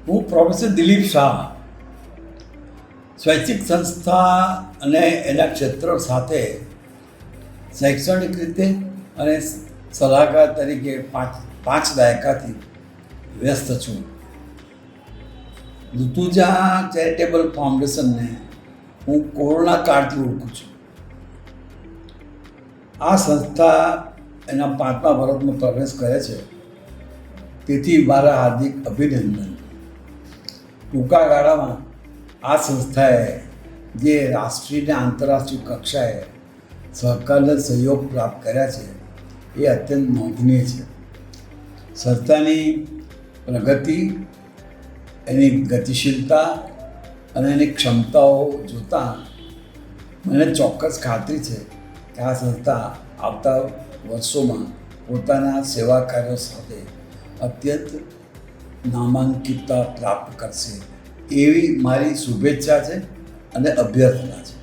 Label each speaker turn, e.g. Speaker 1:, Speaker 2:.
Speaker 1: હું પ્રોફેસર દિલીપ શાહ સ્વૈચ્છિક સંસ્થા અને એના ક્ષેત્રો સાથે શૈક્ષણિક રીતે અને સલાહકાર તરીકે પાંચ દાયકાથી વ્યસ્ત છું. ઋતુજા ચેરિટેબલ ફાઉન્ડેશનને હું કોરોના કાળથી ઓળખું છું. આ સંસ્થા એના 5મા વર્ષમાં પ્રવેશ કરે છે, તેથી મારા હાર્દિક અભિનંદન. ટૂંકા ગાળામાં આ સંસ્થાએ જે રાષ્ટ્રીય અને આંતરરાષ્ટ્રીય કક્ષાએ સહકારને સહયોગ પ્રાપ્ત કર્યા છે એ અત્યંત નોંધનીય છે. સંસ્થાની પ્રગતિ, એની ગતિશીલતા અને એની ક્ષમતાઓ જોતાં મને ચોક્કસ ખાતરી છે કે આ સંસ્થા આવતા વર્ષોમાં પોતાના સેવા કાર્યો સાથે અત્યંત નામાંકિતતા પ્રાપ્ત કરશે એવી મારી શુભેચ્છા છે અને અભ્યર્થના છે.